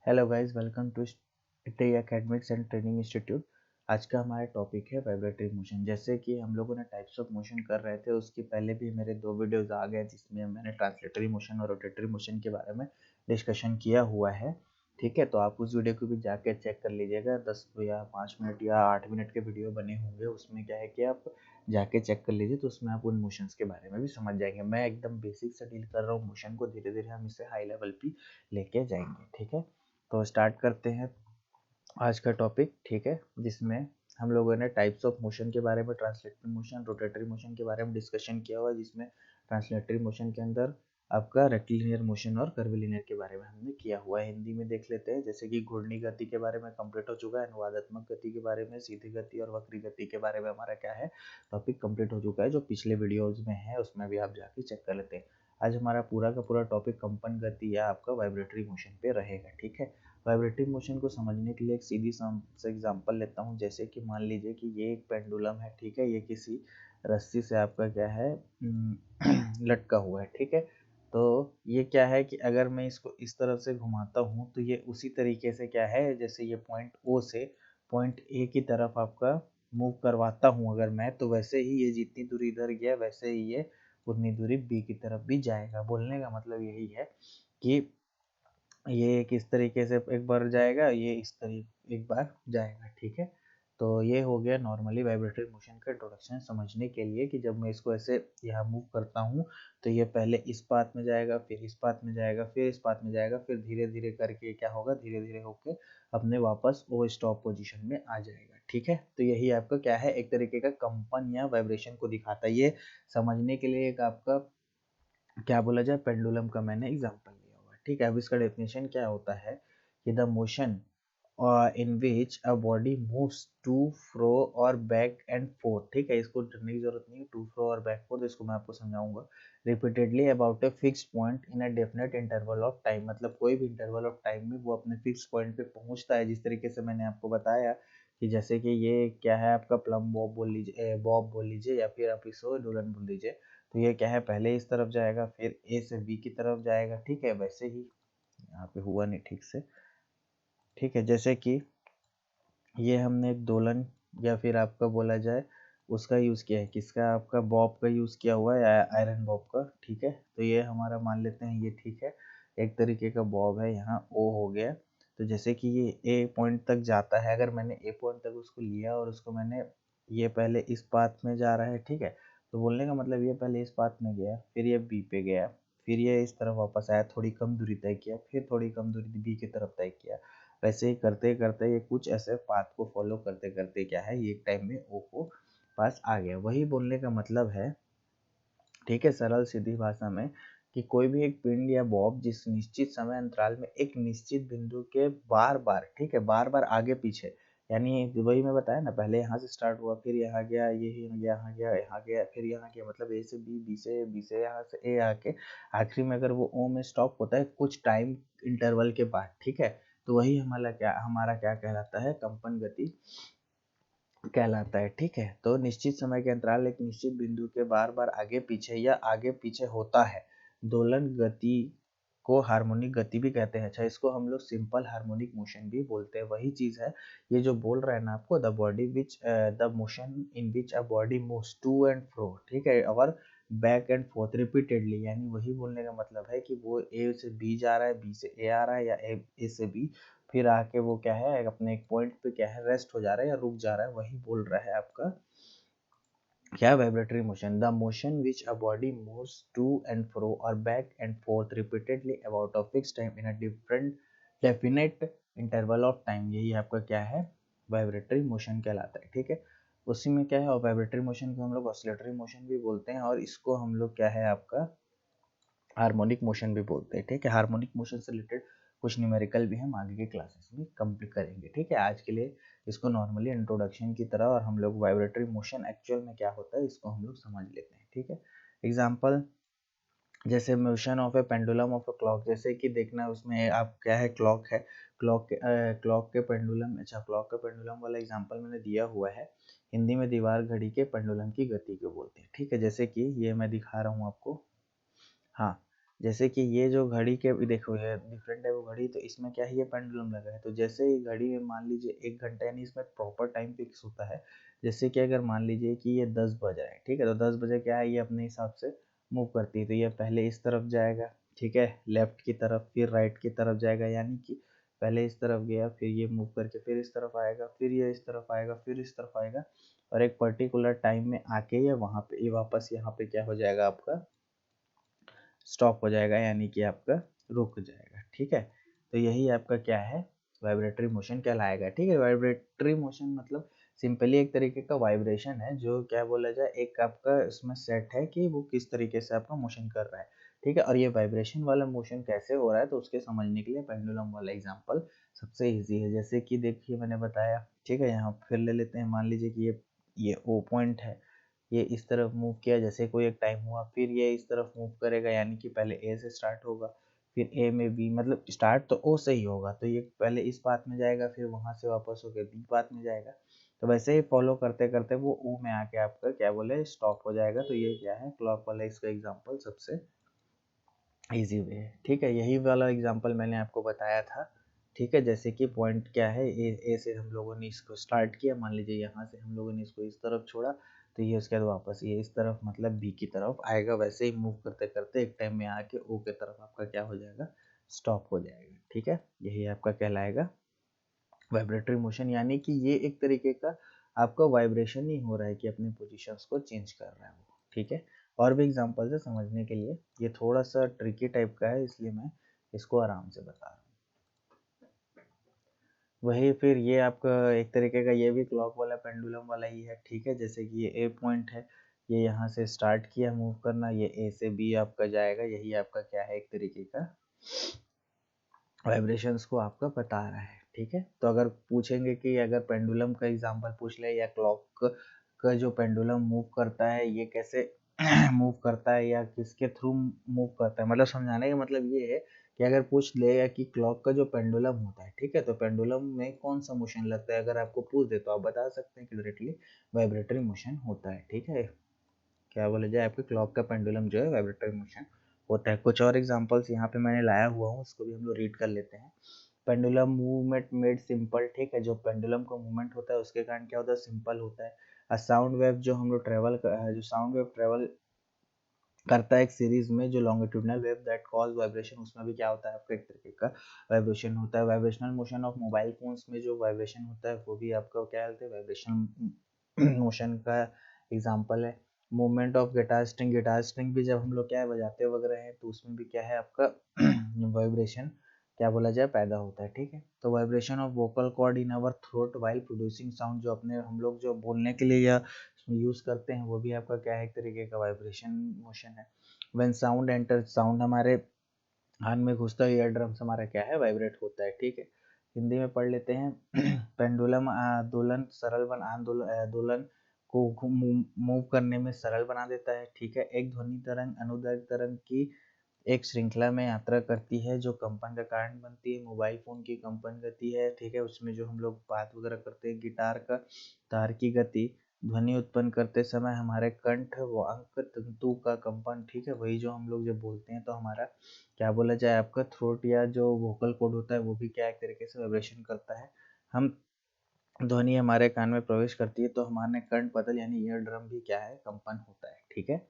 Hello guys, welcome to टे academics and training institute. आज का हमारा टॉपिक है वाइब्रेटरी मोशन। जैसे कि हम लोगों ने टाइप्स ऑफ मोशन कर रहे थे, उसके पहले भी मेरे 2 वीडियोस आ गए जिसमें मैंने ट्रांसलेटरी मोशन और रोटेटरी मोशन के बारे में डिस्कशन किया हुआ है। ठीक है, तो आप उस वीडियो को भी जाके चेक कर लीजिएगा। 10 या 5 मिनट या 8 मिनट के वीडियो बने होंगे, उसमें क्या है कि आप जाके चेक कर लीजिए, तो उसमें आप उन मोशंस के बारे में भी समझ जाएंगे। मैं एकदम बेसिक से डील कर रहा हूँ मोशन को, धीरे धीरे हम इसे हाई लेवल पे लेके जाएंगे। ठीक है, तो स्टार्ट करते हैं आज का टॉपिक। ठीक है, जिसमें हम लोगों ने टाइप्स ऑफ मोशन के बारे में, ट्रांसलेटरी मोशन, रोटेटरी मोशन के बारे में डिस्कशन किया हुआ है, जिसमें ट्रांसलेटरी मोशन के अंदर आपका रेक्टिलिनियर मोशन और कर्विलिनियर के बारे में हमने किया हुआ है। हिंदी में देख लेते हैं, जैसे कि घूर्णी गति के बारे में कंप्लीट हो चुका है, अनुवादात्मक गति के बारे में, सीधी गति और वक्री गति के बारे में हमारा क्या है टॉपिक कंप्लीट हो चुका है। जो पिछले वीडियोज में है उसमें भी आप जाके चेक कर लेते हैं। आज हमारा पूरा का पूरा टॉपिक कंपन गति या आपका वाइब्रेटरी मोशन पे रहेगा। ठीक है, वाइब्रेटरी मोशन को समझने के लिए एक सीधी से एग्जांपल लेता हूँ। जैसे कि मान लीजिए कि ये एक पेंडुलम है। ठीक है, ये किसी रस्सी से आपका क्या है लटका हुआ है। ठीक है, तो ये क्या है कि अगर मैं इसको इस तरफ से घुमाता हूँ तो ये उसी तरीके से क्या है, जैसे ये पॉइंट ओ से पॉइंट ए की तरफ आपका मूव करवाता हूँ अगर मैं, तो वैसे ही ये जितनी दूरी इधर गया वैसे ही ये उतनी दूरी बी की तरफ भी जाएगा। बोलने का मतलब यही है कि ये किस तरीके से एक बार जाएगा, ये इस तरीके एक बार जाएगा। ठीक है, तो ये हो गया नॉर्मली वाइब्रेटरी मोशन का इंट्रोडक्शन समझने के लिए कि जब मैं इसको ऐसे यहाँ मूव करता हूँ तो ये पहले इस पाथ में जाएगा, फिर इस पाथ में जाएगा, फिर इस पाथ में जाएगा, फिर धीरे धीरे करके क्या होगा, धीरे धीरे होके अपने वापस वो स्टॉप पोजीशन में आ जाएगा। ठीक है, तो यही आपका क्या है, एक तरीके का कंपन या वाइब्रेशन को दिखाता है। ये समझने के लिए एक आपका क्या बोला जाए, पेंडुलम का मैंने एग्जांपल लिया हुआ है। ठीक है, अब इसका डेफिनेशन क्या होता है कि the motion in which a body moves to fro और बैक एंड फोर्थ। ठीक है, इसको करने की जरूरत नहीं है, टू फ्रो और बैक फोर्थ, इसको मैं आपको समझाऊंगा। Repeatedly about a fixed point in a definite interval of time, मतलब कोई भी इंटरवल ऑफ टाइम में वो अपने फिक्स पॉइंट पे पहुंचता है। जिस तरीके से मैंने आपको बताया कि जैसे कि ये क्या है आपका प्लम बॉब बोल लीजिए, बॉब बोल लीजिए, या फिर आप इसको डोलन बोल लीजिए। तो ये क्या है, पहले इस तरफ जाएगा, फिर ए से बी की तरफ जाएगा। ठीक है, वैसे ही यहाँ पे हुआ नहीं ठीक से। ठीक है, जैसे कि ये हमने एक दोलन या फिर आपका बोला जाए उसका यूज़ किया है, किसका, आपका बॉब का यूज़ किया हुआ है, आयरन बॉब का। ठीक है, तो ये हमारा मान लेते हैं ये। ठीक है, एक तरीके का बॉब है, यहाँ ओ हो गया। तो जैसे कि ये ए पॉइंट तक जाता है, अगर मैंने ए पॉइंट तक उसको लिया और उसको मैंने, ये पहले इस पाथ में जा रहा है। ठीक है, तो बोलने का मतलब ये पहले इस पाथ में गया, फिर ये बी पे गया, फिर ये इस तरफ वापस आया, थोड़ी कम दूरी तय किया, फिर थोड़ी कम दूरी बी की तरफ तय किया। वैसे ही करते करते ये कुछ ऐसे पाथ को फॉलो करते करते क्या है, ये एक टाइम में ओ को पास आ गया। वही बोलने का मतलब है। ठीक है, सरल सीधी भाषा में कि कोई भी एक पिंड या बॉब जिस निश्चित समय अंतराल में एक निश्चित बिंदु के बार बार, ठीक है, बार बार आगे पीछे, यानी वही मैं बताया ना, पहले यहाँ से स्टार्ट हुआ, फिर यहाँ गया, ये यहाँ गया, यहाँ गया, फिर यहाँ गया, मतलब ए से बी, बी से यहाँ से ए आके आखिरी में अगर वो ओ में स्टॉप होता है कुछ टाइम इंटरवल के बाद। ठीक है, तो वही हमारा क्या कहलाता है, कंपन गति कहलाता है। ठीक है, तो निश्चित समय के अंतराल एक निश्चित बिंदु के बार बार आगे पीछे या आगे पीछे होता है दोलन गति को हार्मोनिक गति भी कहते हैं। अच्छा, इसको हम लोग सिंपल हार्मोनिक मोशन भी बोलते हैं। वही चीज है ये जो बोल रहा है ना आपको, the motion in which a body moves to and fro. ठीक है, और बैक एंड फोर्थ रिपीटेडली, यानी वही बोलने का मतलब है कि वो ए से बी जा रहा है, बी से ए आ रहा है, या ए से बी, फिर आके वो क्या है अपने एक पॉइंट पे क्या है रेस्ट हो जा रहा है या रुक जा रहा है। वही बोल रहा है आपका क्या, vibratory motion. The motion which a body moves to and fro और back and forth repeatedly about a fix time in a different definite interval of time, यही आपका क्या है, वाइब्रेटरी मोशन कहलाता है। ठीक है, उसी में क्या है, और वाइब्रेटरी मोशन को हम लोग ऑसिलेटरी मोशन भी बोलते हैं, और इसको हम लोग क्या है आपका हार्मोनिक मोशन भी बोलते हैं। ठीक है, हार्मोनिक मोशन से रिलेटेड कुछ न्यूमेरिकल भी हम आगे के क्लासेस में कंप्लीट करेंगे। ठीक है, आज के लिए इसको नॉर्मली इंट्रोडक्शन की तरह, और हम लोग वाइब्रेटरी मोशन एक्चुअल में क्या होता है इसको हम लोग समझ लेते हैं। ठीक है, एग्जाम्पल जैसे motion of A pendulum of a clock, जैसे कि देखना उसमें आप क्या है, क्लॉक है, क्लॉक के पेंडुलम, अच्छा क्लॉक के पेंडुलम वाला एग्जांपल मैंने दिया हुआ है। हिंदी में दीवार घड़ी के पेंडुलम की गति को बोलते हैं। ठीक है, जैसे कि ये मैं दिखा रहा हूँ आपको। हाँ, जैसे कि ये जो घड़ी के देखो ये डिफरेंट है वो घड़ी, तो इसमें क्या है ये पेंडुलम लगा है, तो जैसे ही घड़ी में मान लीजिए 1 घंटा यानी इसमें प्रॉपर टाइम फिक्स होता है। जैसे कि अगर मान लीजिए कि ये 10 बज रहा है, ठीक है, तो 10 बजे क्या है ये अपने हिसाब से मूव करती है, तो ये पहले इस तरफ जाएगा, ठीक है, लेफ्ट की तरफ, फिर राइट की तरफ जाएगा, यानी कि पहले इस तरफ गया, फिर ये मूव करके फिर इस तरफ आएगा, फिर ये इस तरफ आएगा, फिर इस तरफ आएगा, और एक पर्टिकुलर टाइम में आके ये वहाँ पे ये वापस यहाँ पे क्या हो जाएगा आपका स्टॉप हो जाएगा, यानी कि आपका रुक जाएगा, ठीक है। तो यही आपका क्या है वाइब्रेटरी मोशन कहलाएगा, ठीक है। वाइब्रेटरी मोशन मतलब सिंपली एक तरीके का वाइब्रेशन है, जो क्या बोला जाए एक आपका इसमें सेट है कि वो किस तरीके से आपका मोशन कर रहा है, ठीक है। और ये वाइब्रेशन वाला मोशन कैसे हो रहा है, तो उसके समझने के लिए पेंडुलम वाला एग्जांपल सबसे इजी है। जैसे कि देखिए मैंने बताया, ठीक है, यहाँ फिर ले लेते हैं, मान लीजिए कि ये ओ पॉइंट है, ये इस तरफ मूव किया, जैसे कोई एक टाइम हुआ, फिर ये इस तरफ मूव करेगा, यानी कि पहले ए से स्टार्ट होगा, फिर ए में बी, मतलब स्टार्ट तो ओ से ही होगा, तो ये पहले इस पाथ में जाएगा, फिर वहां से वापस होकर बी पाथ में जाएगा, तो वैसे ही फॉलो करते करते वो ओ में आके आपका क्या बोले स्टॉप हो जाएगा। तो ये क्या है क्लॉक वाला इसका एग्जाम्पल सबसे इजी वे है, ठीक है। यही वाला एग्जांपल मैंने आपको बताया था, ठीक है। जैसे कि पॉइंट क्या है, ए से हम लोगों ने इसको स्टार्ट किया, मान लीजिए यहाँ से हम लोगों ने इसको इस तरफ छोड़ा, तो ये उसके बाद वापस ये इस तरफ मतलब बी की तरफ आएगा, वैसे ही मूव करते करते एक टाइम में आके ओ की तरफ आपका क्या हो जाएगा स्टॉप हो जाएगा, ठीक है। यही आपका कहलाएगा वाइब्रेटरी मोशन, यानी कि ये एक तरीके का आपका वाइब्रेशन ही हो रहा है कि अपने पोजीशंस को चेंज कर रहा है वो, ठीक है। और भी एग्जांपल है समझने के लिए, ये थोड़ा सा ट्रिकी टाइप का है इसलिए मैं इसको आराम से बता रहा हूँ। वही फिर ये आपका एक तरीके का ये भी क्लॉक वाला पेंडुलम वाला ही है, ठीक है। जैसे कि ये ए पॉइंट है, ये यहाँ से स्टार्ट किया मूव करना, ये ए से बी आपका जाएगा, यही आपका क्या है एक तरीके का वाइब्रेशंस को आपका बता रहा है, ठीक है। तो अगर पूछेंगे कि अगर पेंडुलम का एग्जांपल पूछ ले या क्लॉक का जो पेंडुलम मूव करता है ये कैसे मूव करता है या किसके थ्रू मूव करता है, मतलब समझाने का मतलब ये है कि अगर पूछ ले या कि क्लॉक का जो पेंडुलम होता है, ठीक है, तो पेंडुलम में कौन सा मोशन लगता है, अगर आपको पूछ दे तो आप बता सकते हैं कि डायरेक्टली वाइब्रेटरी मोशन होता है, ठीक है। क्या बोला जाए आपके क्लॉक का पेंडुलम जो है वाइब्रेटरी मोशन होता है। कुछ और एग्जांपल्स यहाँ पे मैंने लाया हुआ हूँ, उसको भी हम लोग रीड कर लेते हैं। पेंडुलम मूवमेंट मेड सिंपल, ठीक है, जो पेंडुलम का मूवमेंट होता है उसके कारण क्या होता है सिंपल होता है। अ साउंड वेव जो हम लोग जो साउंड वेव ट्रेवल करता है एक सीरीज में, जो longitudinal wave that cause vibration, उसमें भी क्या होता है आपका एक तरीके का वाइब्रेशन होता है। Vibrational motion of mobile phones में जो वाइब्रेशन होता है वो भी आपका क्या बोलते हैं वाइब्रेशन मोशन का एग्जांपल है। मूवमेंट ऑफ गिटार स्ट्रिंग भी जब हम लोग क्या है बजाते वगैरह हैं तो उसमें भी क्या है आपका वाइब्रेशन क्या बोला जाए पैदा होता है, ठीक है। तो vibration of vocal cord in our throat while producing sound, जो अपने हम लोग जो बोलने के लिए या यूज करते हैं वो भी आपका क्या है एक तरीके का वाइब्रेशन मोशन है। व्हेन साउंड एंटर, साउंड हमारे कान में घुसता है, ईयर ड्रम्स हमारा क्या है वाइब्रेट होता है, ठीक है। हिंदी में पढ़ लेते हैं पेंडुलम दोलन सरल बन दोलन को मूव करने में सरल बना देता है, ठीक है। एक ध्वनि तरंग अनुदैर्घ्य तरंग की एक श्रृंखला में यात्रा करती है जो कंपन का कारण बनती है। मोबाइल फोन की कंपन गति है, ठीक है, उसमें जो हम लोग बात वगैरह करते हैं। गिटार का तार की गति, ध्वनि उत्पन्न करते समय हमारे कंठ व अंक तंतु का कंपन, ठीक है, वही जो हम लोग जब बोलते हैं तो हमारा क्या बोला जाए आपका थ्रोट या जो वोकल कॉर्ड होता है वो भी क्या एक तरीके से वाइब्रेशन करता है। हम ध्वनि हमारे कान में प्रवेश करती है तो हमारे कंठ पतल यानी ईयर ड्रम भी क्या है कंपन होता है, ठीक है।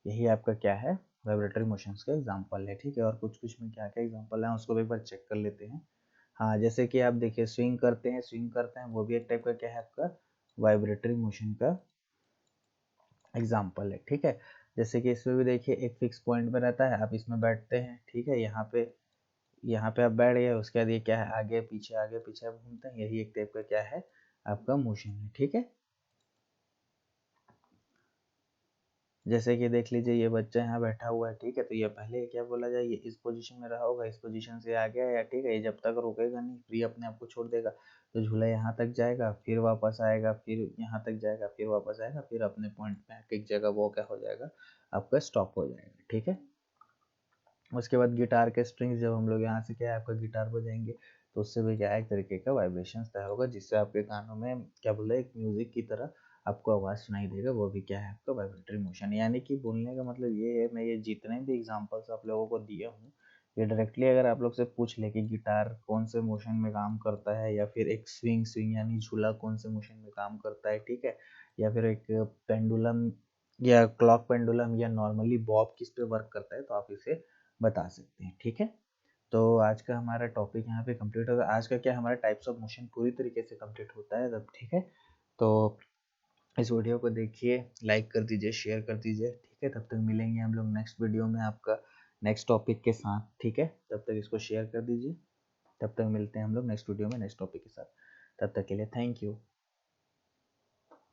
यही आपका क्या है वाइब्रेटरी मोशंस का एग्जांपल है, ठीक है। और कुछ कुछ में क्या क्या एग्जांपल है उसको भी एक बार चेक कर लेते हैं। हाँ, जैसे कि आप देखिए स्विंग करते हैं वो भी एक टाइप का क्या है आपका वाइब्रेटरी मोशन का एग्जांपल है, ठीक है। जैसे कि इसमें भी देखिए एक फिक्स पॉइंट पे रहता है, आप इसमें बैठते हैं, ठीक है, यहाँ पे आप बैठ गए, उसके बाद ये क्या है आगे पीछे आप घूमते हैं, यही एक टाइप का क्या है आपका मोशन है, ठीक है। जैसे कि देख लीजिए ये बच्चा यहाँ बैठा हुआ है, ठीक है, तो ये पहले क्या बोला जाए ये इस पोजीशन में रहा होगा, इस पोजीशन से आ गया या, ठीक है, ये जब तक रुकेगा नहीं फ्री अपने आप को छोड़ देगा, तो झूला यहाँ तक जाएगा फिर वापस आएगा, फिर यहाँ तक जाएगा फिर वापस आएगा, फिर अपने पॉइंट पे आके एक जगह वो क्या हो जाएगा आपका स्टॉप हो जाएगा, ठीक है। उसके बाद गिटार के स्ट्रिंग्स जब हम लोग यहाँ से क्या है आपका गिटार बजाएंगे तो उससे भी क्या है एक तरीके का वाइब्रेशन तय होगा, जिससे आपके कानों में क्या बोले एक म्यूजिक की तरह आपको आवाज़ सुनाई देगा, वो भी क्या है आपका वाइब्रेटरी मोशन। यानी कि बोलने का मतलब ये है, मैं ये जितने भी एग्जांपल्स आप लोगों को दिया हूँ, ये डायरेक्टली अगर आप लोग से पूछ ले कि गिटार कौन से मोशन में काम करता है, या फिर एक स्विंग स्विंग यानी झूला कौन से मोशन में काम करता है, ठीक है, या फिर एक पेंडुलम या क्लॉक पेंडुलम या नॉर्मली बॉब किस पे वर्क करता है, तो आप इसे बता सकते हैं, ठीक है। तो आज का हमारा टॉपिक यहाँ पे कंप्लीट होगा। आज का क्या हमारा टाइप्स ऑफ मोशन पूरी तरीके से कंप्लीट होता है तब, ठीक है। तो इस वीडियो को देखिए, लाइक कर दीजिए, शेयर कर दीजिए, ठीक है। तब तक मिलेंगे हम लोग नेक्स्ट वीडियो में आपका नेक्स्ट टॉपिक के साथ, ठीक है। तब तक इसको शेयर कर दीजिए। तब तक मिलते हैं हम लोग नेक्स्ट वीडियो में नेक्स्ट टॉपिक के साथ। तब तक के लिए थैंक यू।